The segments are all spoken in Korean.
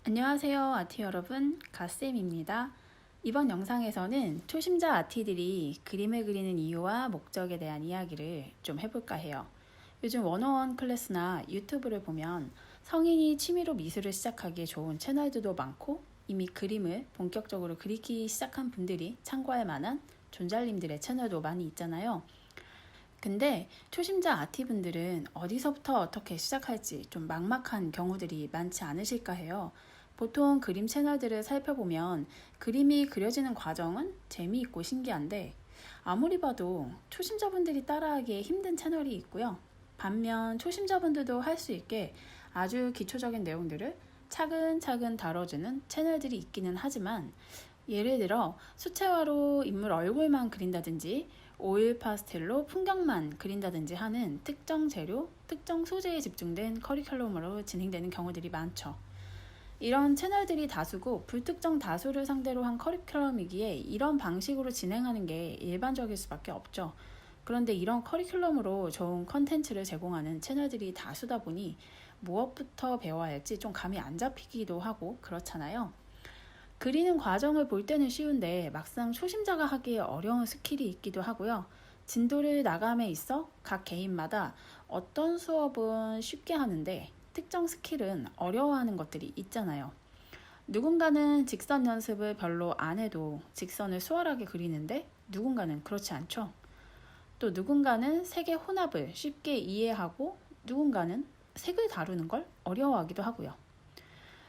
안녕하세요, 아티 여러분. 갓쌤입니다. 이번 영상에서는 초심자 아티들이 그림을 그리는 이유와 목적에 대한 이야기를 좀 해볼까 해요. 요즘 101 클래스나 유튜브를 보면 성인이 취미로 미술을 시작하기에 좋은 채널들도 많고 이미 그림을 본격적으로 그리기 시작한 분들이 참고할 만한 존잘님들의 채널도 많이 있잖아요. 근데 초심자 아티분들은 어디서부터 어떻게 시작할지 좀 막막한 경우들이 많지 않으실까 해요. 보통 그림 채널들을 살펴보면 그림이 그려지는 과정은 재미있고 신기한데 아무리 봐도 초심자분들이 따라하기에 힘든 채널이 있고요. 반면 초심자분들도 할 수 있게 아주 기초적인 내용들을 차근차근 다뤄주는 채널들이 있기는 하지만 예를 들어 수채화로 인물 얼굴만 그린다든지 오일 파스텔로 풍경만 그린다든지 하는 특정 재료, 특정 소재에 집중된 커리큘럼으로 진행되는 경우들이 많죠. 이런 채널들이 다수고 불특정 다수를 상대로 한 커리큘럼이기에 이런 방식으로 진행하는 게 일반적일 수밖에 없죠. 그런데 이런 커리큘럼으로 좋은 컨텐츠를 제공하는 채널들이 다수다 보니 무엇부터 배워야 할지 좀 감이 안 잡히기도 하고 그렇잖아요. 그리는 과정을 볼 때는 쉬운데 막상 초심자가 하기에 어려운 스킬이 있기도 하고요. 진도를 나감에 있어 각 개인마다 어떤 수업은 쉽게 하는데 특정 스킬은 어려워하는 것들이 있잖아요. 누군가는 직선 연습을 별로 안 해도 직선을 수월하게 그리는데 누군가는 그렇지 않죠. 또 누군가는 색의 혼합을 쉽게 이해하고 누군가는 색을 다루는 걸 어려워하기도 하고요.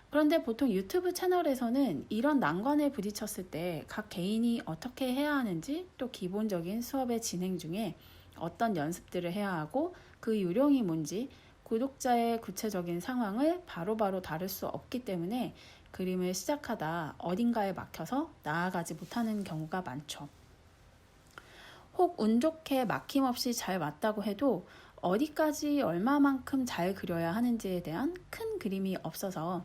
그런데 보통 유튜브 채널에서는 이런 난관에 부딪혔을 때 각 개인이 어떻게 해야 하는지 또 기본적인 수업의 진행 중에 어떤 연습들을 해야 하고 그 요령이 뭔지 구독자의 구체적인 상황을 바로바로 다룰 수 없기 때문에 그림을 시작하다 어딘가에 막혀서 나아가지 못하는 경우가 많죠. 혹 운 좋게 막힘없이 잘 맞다고 해도 어디까지 얼마만큼 잘 그려야 하는지에 대한 큰 그림이 없어서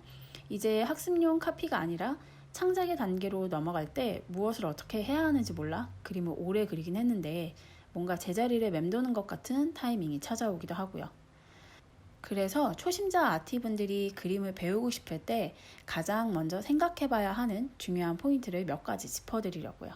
이제 학습용 카피가 아니라 창작의 단계로 넘어갈 때 무엇을 어떻게 해야 하는지 몰라 그림을 오래 그리긴 했는데 뭔가 제자리를 맴도는 것 같은 타이밍이 찾아오기도 하고요. 그래서 초심자 아티분들이 그림을 배우고 싶을 때 가장 먼저 생각해봐야 하는 중요한 포인트를 몇 가지 짚어드리려고요.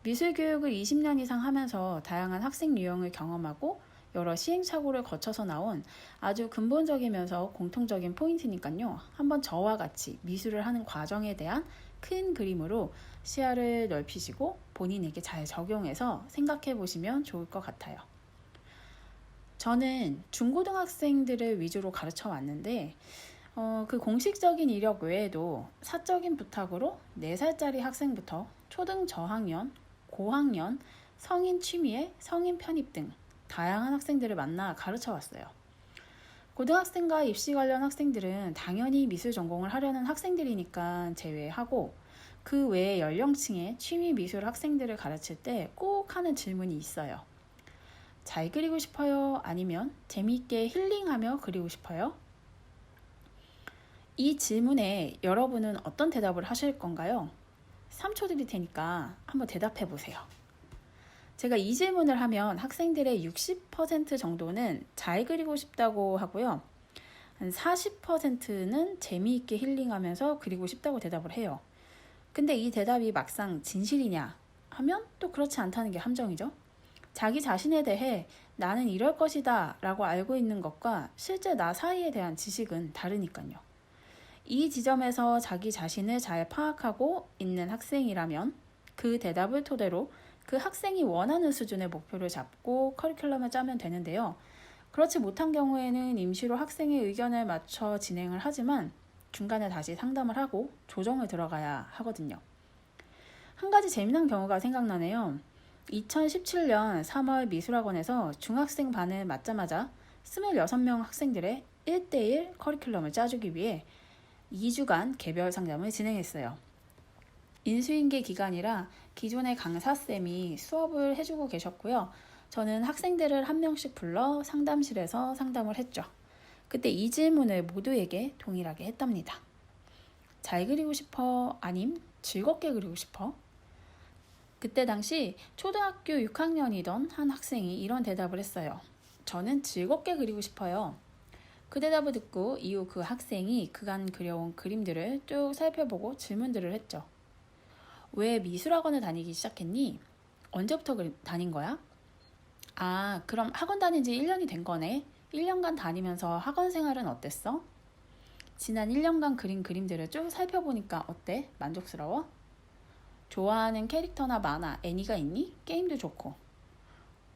미술 교육을 20년 이상 하면서 다양한 학생 유형을 경험하고 여러 시행착오를 거쳐서 나온 아주 근본적이면서 공통적인 포인트니까요. 한번 저와 같이 미술을 하는 과정에 대한 큰 그림으로 시야를 넓히시고 본인에게 잘 적용해서 생각해 보시면 좋을 것 같아요. 저는 중고등학생들을 위주로 가르쳐 왔는데 그 공식적인 이력 외에도 사적인 부탁으로 4살짜리 학생부터 초등 저학년, 고학년, 성인 취미에 성인 편입 등 다양한 학생들을 만나 가르쳐 왔어요. 고등학생과 입시 관련 학생들은 당연히 미술 전공을 하려는 학생들이니까 제외하고 그 외의 연령층의 취미 미술 학생들을 가르칠 때 꼭 하는 질문이 있어요. 잘 그리고 싶어요? 아니면 재미있게 힐링하며 그리고 싶어요? 이 질문에 여러분은 어떤 대답을 하실 건가요? 3초 드릴 테니까 한번 대답해 보세요. 제가 이 질문을 하면 학생들의 60% 정도는 잘 그리고 싶다고 하고요. 한 40%는 재미있게 힐링하면서 그리고 싶다고 대답을 해요. 근데 이 대답이 막상 진실이냐 하면 또 그렇지 않다는 게 함정이죠. 자기 자신에 대해 나는 이럴 것이다 라고 알고 있는 것과 실제 나 사이에 대한 지식은 다르니까요. 이 지점에서 자기 자신을 잘 파악하고 있는 학생이라면 그 대답을 토대로 그 학생이 원하는 수준의 목표를 잡고 커리큘럼을 짜면 되는데요. 그렇지 못한 경우에는 임시로 학생의 의견을 맞춰 진행을 하지만 중간에 다시 상담을 하고 조정을 들어가야 하거든요. 한 가지 재미난 경우가 생각나네요. 2017년 3월 미술학원에서 중학생 반을 맞자마자 26명 학생들의 1대1 커리큘럼을 짜주기 위해 2주간 개별 상담을 진행했어요. 인수인계 기간이라 기존의 강사쌤이 수업을 해주고 계셨고요. 저는 학생들을 한 명씩 불러 상담실에서 상담을 했죠. 그때 이 질문을 모두에게 동일하게 했답니다. 잘 그리고 싶어? 아님 즐겁게 그리고 싶어? 그때 당시 초등학교 6학년이던 한 학생이 이런 대답을 했어요. 저는 즐겁게 그리고 싶어요. 그 대답을 듣고 이후 그 학생이 그간 그려온 그림들을 쭉 살펴보고 질문들을 했죠. 왜 미술학원을 다니기 시작했니? 언제부터 다닌 거야? 아, 그럼 학원 다닌 지 1년이 된 거네. 1년간 다니면서 학원 생활은 어땠어? 지난 1년간 그린 그림들을 쭉 살펴보니까 어때? 만족스러워? 좋아하는 캐릭터나 만화, 애니가 있니? 게임도 좋고.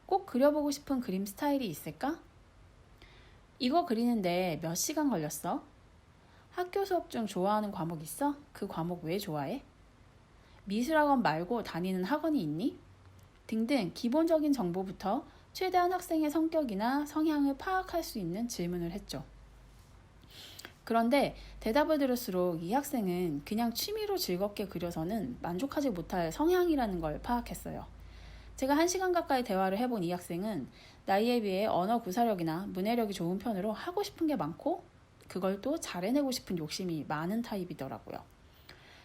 꼭 그려보고 싶은 그림 스타일이 있을까? 이거 그리는데 몇 시간 걸렸어? 학교 수업 중 좋아하는 과목 있어? 그 과목 왜 좋아해? 미술학원 말고 다니는 학원이 있니? 등등 기본적인 정보부터 최대한 학생의 성격이나 성향을 파악할 수 있는 질문을 했죠. 그런데 대답을 들을수록 이 학생은 그냥 취미로 즐겁게 그려서는 만족하지 못할 성향이라는 걸 파악했어요. 제가 1시간 가까이 대화를 해본 이 학생은 나이에 비해 언어 구사력이나 문해력이 좋은 편으로 하고 싶은 게 많고 그걸 또 잘해내고 싶은 욕심이 많은 타입이더라고요.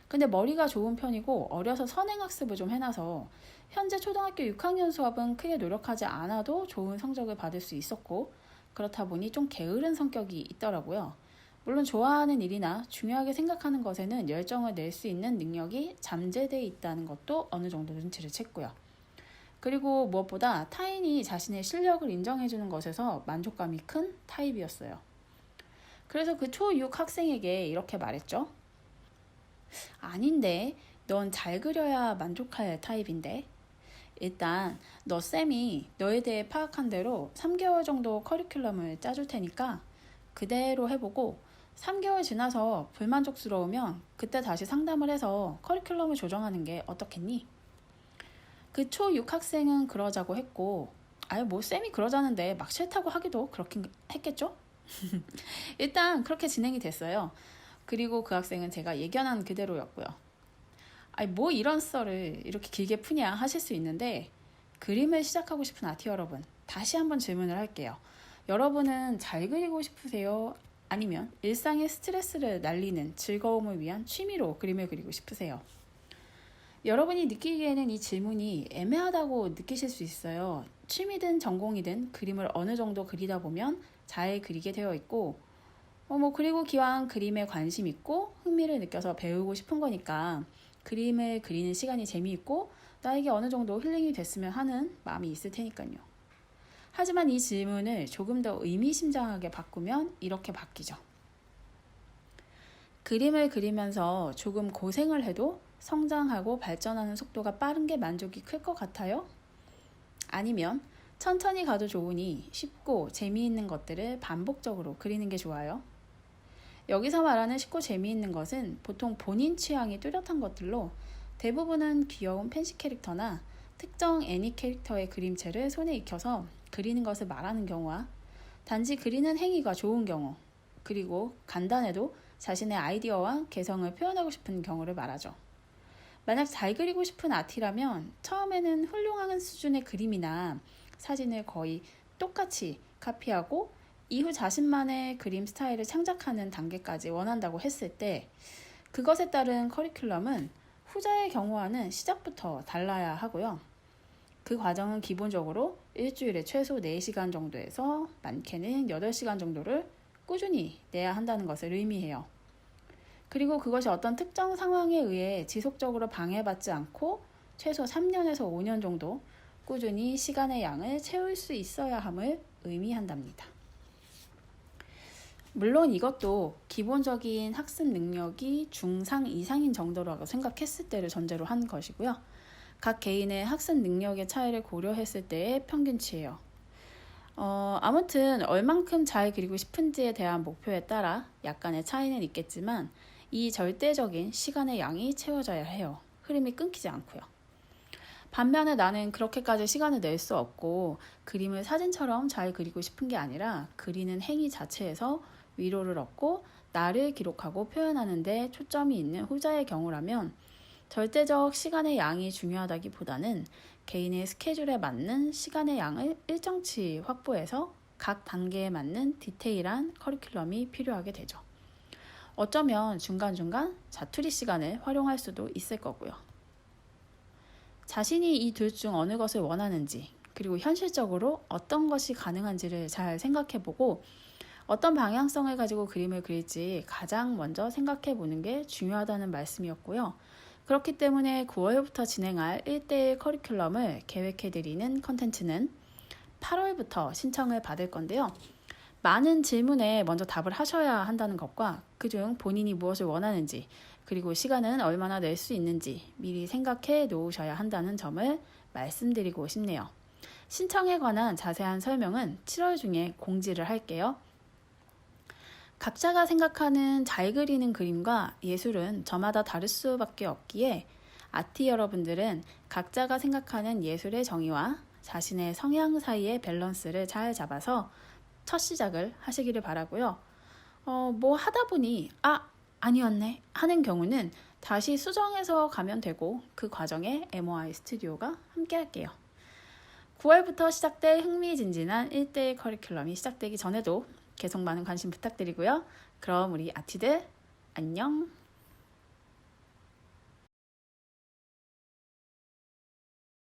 근데 머리가 좋은 편이고 어려서 선행학습을 좀 해놔서 현재 초등학교 6학년 수업은 크게 노력하지 않아도 좋은 성적을 받을 수 있었고 그렇다 보니 좀 게으른 성격이 있더라고요. 물론 좋아하는 일이나 중요하게 생각하는 것에는 열정을 낼 수 있는 능력이 잠재되어 있다는 것도 어느 정도 눈치를 챘고요. 그리고 무엇보다 타인이 자신의 실력을 인정해주는 것에서 만족감이 큰 타입이었어요. 그래서 그 초6 학생에게 이렇게 말했죠. 아닌데, 넌 잘 그려야 만족할 타입인데. 일단 너 쌤이 너에 대해 파악한 대로 3개월 정도 커리큘럼을 짜줄 테니까 그대로 해보고 3개월 지나서 불만족스러우면 그때 다시 상담을 해서 커리큘럼을 조정하는 게 어떻겠니? 그 초6 학생은 그러자고 했고 아유 뭐 쌤이 그러자는데 막 싫다고 하기도 그렇긴 했겠죠? 일단 그렇게 진행이 됐어요. 그리고 그 학생은 제가 예견한 그대로였고요. 아니 뭐 이런 썰을 이렇게 길게 푸냐 하실 수 있는데 그림을 시작하고 싶은 아티 여러분 다시 한번 질문을 할게요. 여러분은 잘 그리고 싶으세요? 아니면 일상의 스트레스를 날리는 즐거움을 위한 취미로 그림을 그리고 싶으세요? 여러분이 느끼기에는 이 질문이 애매하다고 느끼실 수 있어요. 취미든 전공이든 그림을 어느 정도 그리다 보면 잘 그리게 되어 있고 그리고 기왕 그림에 관심 있고 흥미를 느껴서 배우고 싶은 거니까 그림을 그리는 시간이 재미있고 나에게 어느 정도 힐링이 됐으면 하는 마음이 있을 테니까요. 하지만 이 질문을 조금 더 의미심장하게 바꾸면 이렇게 바뀌죠. 그림을 그리면서 조금 고생을 해도 성장하고 발전하는 속도가 빠른 게 만족이 클 것 같아요? 아니면 천천히 가도 좋으니 쉽고 재미있는 것들을 반복적으로 그리는 게 좋아요? 여기서 말하는 쉽고 재미있는 것은 보통 본인 취향이 뚜렷한 것들로 대부분은 귀여운 팬시 캐릭터나 특정 애니 캐릭터의 그림체를 손에 익혀서 그리는 것을 말하는 경우와 단지 그리는 행위가 좋은 경우 그리고 간단해도 자신의 아이디어와 개성을 표현하고 싶은 경우를 말하죠. 만약 잘 그리고 싶은 아티라면 처음에는 훌륭한 수준의 그림이나 사진을 거의 똑같이 카피하고 이후 자신만의 그림 스타일을 창작하는 단계까지 원한다고 했을 때 그것에 따른 커리큘럼은 후자의 경우와는 시작부터 달라야 하고요. 그 과정은 기본적으로 일주일에 최소 4시간 정도에서 많게는 8시간 정도를 꾸준히 내야 한다는 것을 의미해요. 그리고 그것이 어떤 특정 상황에 의해 지속적으로 방해받지 않고 최소 3년에서 5년 정도 꾸준히 시간의 양을 채울 수 있어야 함을 의미한답니다. 물론 이것도 기본적인 학습 능력이 중상 이상인 정도라고 생각했을 때를 전제로 한 것이고요. 각 개인의 학습 능력의 차이를 고려했을 때의 평균치예요. 아무튼 얼만큼 잘 그리고 싶은지에 대한 목표에 따라 약간의 차이는 있겠지만 이 절대적인 시간의 양이 채워져야 해요. 흐름이 끊기지 않고요. 반면에 나는 그렇게까지 시간을 낼 수 없고 그림을 사진처럼 잘 그리고 싶은 게 아니라 그리는 행위 자체에서 위로를 얻고 나를 기록하고 표현하는 데 초점이 있는 후자의 경우라면 절대적 시간의 양이 중요하다기보다는 개인의 스케줄에 맞는 시간의 양을 일정치 확보해서 각 단계에 맞는 디테일한 커리큘럼이 필요하게 되죠. 어쩌면 중간중간 자투리 시간을 활용할 수도 있을 거고요. 자신이 이 둘 중 어느 것을 원하는지 그리고 현실적으로 어떤 것이 가능한지를 잘 생각해보고 어떤 방향성을 가지고 그림을 그릴지 가장 먼저 생각해 보는 게 중요하다는 말씀이었고요. 그렇기 때문에 9월부터 진행할 1대1 커리큘럼을 계획해 드리는 컨텐츠는 8월부터 신청을 받을 건데요. 많은 질문에 먼저 답을 하셔야 한다는 것과 그중 본인이 무엇을 원하는지 그리고 시간은 얼마나 낼 수 있는지 미리 생각해 놓으셔야 한다는 점을 말씀드리고 싶네요. 신청에 관한 자세한 설명은 7월 중에 공지를 할게요. 각자가 생각하는 잘 그리는 그림과 예술은 저마다 다를 수밖에 없기에 아티 여러분들은 각자가 생각하는 예술의 정의와 자신의 성향 사이의 밸런스를 잘 잡아서 첫 시작을 하시기를 바라고요. 뭐 하다 보니 아니었네 하는 경우는 다시 수정해서 가면 되고 그 과정에 MOI 스튜디오가 함께 할게요. 9월부터 시작될 흥미진진한 1대1 커리큘럼이 시작되기 전에도 계속 많은 관심 부탁드리고요. 그럼 우리 아티들 안녕.